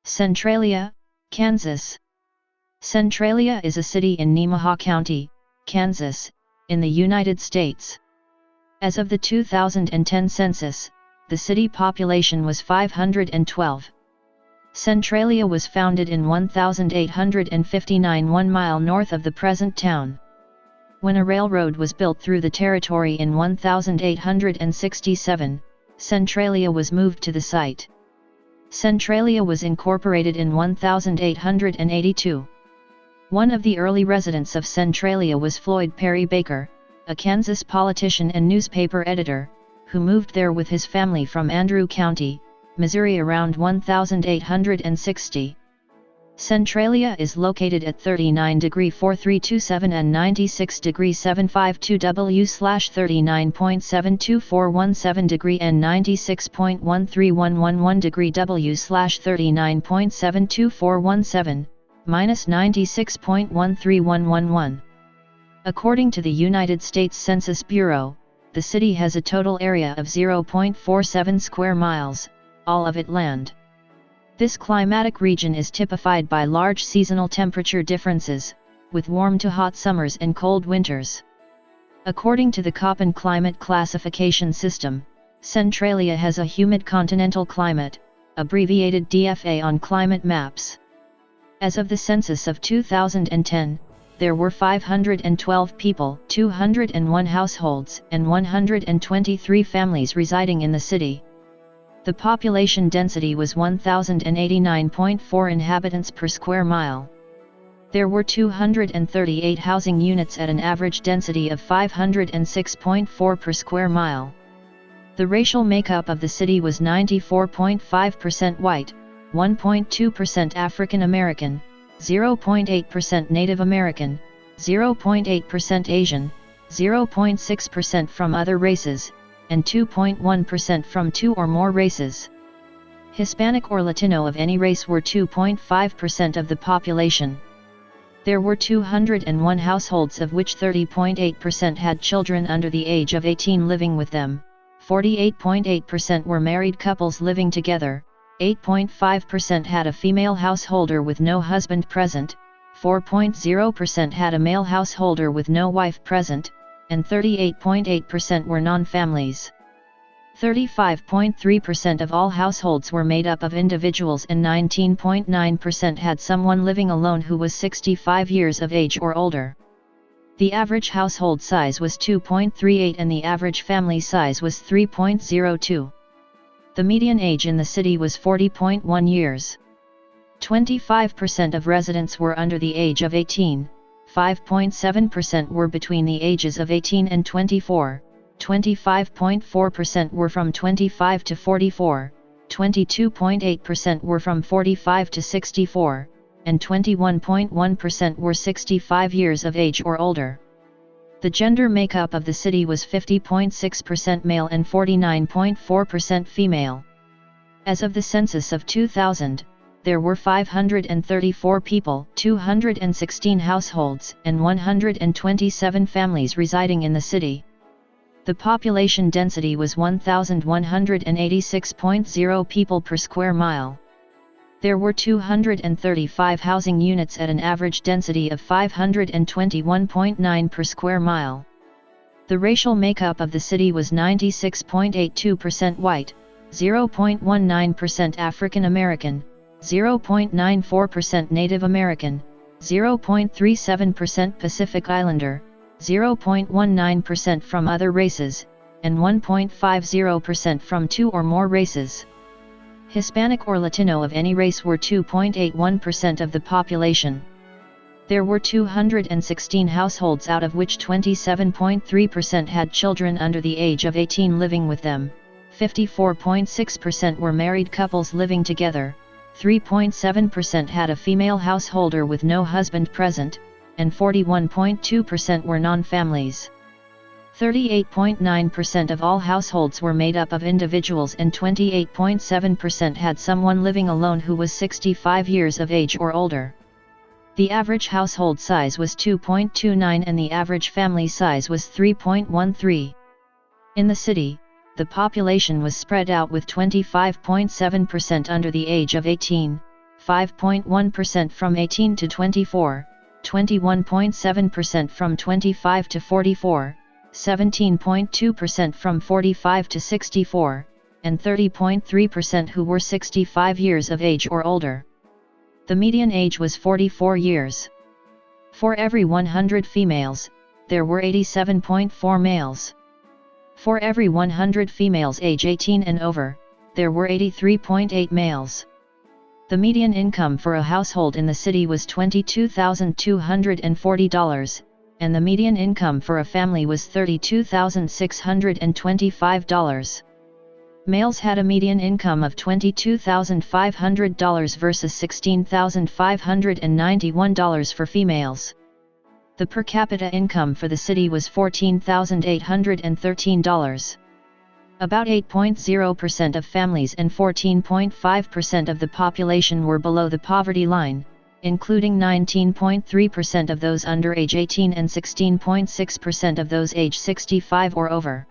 Centralia, Kansas. Centralia is a city in Nemaha County, Kansas, in the United States. As of the 2010 census, the city population was 512. Centralia was founded in 1859, 1 mile north of the present town. When a railroad was built through the territory in 1867, Centralia was moved to the site. Centralia was incorporated in 1882. One of the early residents of Centralia was Floyd Perry Baker, a Kansas politician and newspaper editor, who moved there with his family from Andrew County, Missouri around 1860. Centralia is located at 39°4327 and 96°752 W/39.72417° and 96.13111° W/39.72417, -96.13111. According to the United States Census Bureau, the city has a total area of 0.47 square miles, all of it land. This climatic region is typified by large seasonal temperature differences, with warm to hot summers and cold winters. According to the Köppen climate classification system, Centralia has a humid continental climate, abbreviated DFA on climate maps. As of the census of 2010, there were 512 people, 201 households, and 123 families residing in the city. The population density was 1,089.4 inhabitants per square mile. There were 238 housing units at an average density of 506.4 per square mile. The racial makeup of the city was 94.5% white, 1.2% African American, 0.8% Native American, 0.8% Asian, 0.6% from other races, and 2.1% from two or more races. Hispanic or Latino of any race were 2.5% of the population. There were 201 households, of which 30.8% had children under the age of 18 living with them, 48.8% were married couples living together, 8.5% had a female householder with no husband present, 4.0% had a male householder with no wife present, and 38.8% were non-families. 35.3% of all households were made up of individuals, and 19.9% had someone living alone who was 65 years of age or older. The average household size was 2.38 and the average family size was 3.02. The median age in the city was 40.1 years. 25% of residents were under the age of 18, 5.7% were between the ages of 18 and 24, 25.4% were from 25 to 44, 22.8% were from 45 to 64, and 21.1% were 65 years of age or older. The gender makeup of the city was 50.6% male and 49.4% female. As of the census of 2000, there were 534 people, 216 households, and 127 families residing in the city. The population density was 1,186.0 people per square mile. There were 235 housing units at an average density of 521.9 per square mile. The racial makeup of the city was 96.82% white, 0.19% African American, 0.94% Native American, 0.37% Pacific Islander, 0.19% from other races, and 1.50% from two or more races. Hispanic or Latino of any race were 2.81% of the population. There were 216 households, out of which 27.3% had children under the age of 18 living with them, 54.6% were married couples living together, 3.7% had a female householder with no husband present, and 41.2% were non-families. 38.9% of all households were made up of individuals, and 28.7% had someone living alone who was 65 years of age or older. The average household size was 2.29 and the average family size was 3.13. In the city, the population was spread out with 25.7% under the age of 18, 5.1% from 18 to 24, 21.7% from 25 to 44, 17.2% from 45 to 64, and 30.3% who were 65 years of age or older. The median age was 44 years. For every 100 females, there were 87.4 males. For every 100 females age 18 and over, there were 83.8 males. The median income for a household in the city was $22,240, and the median income for a family was $32,625. Males had a median income of $22,500 versus $16,591 for females. The per capita income for the city was $14,813. About 8.0% of families and 14.5% of the population were below the poverty line, including 19.3% of those under age 18 and 16.6% of those age 65 or over.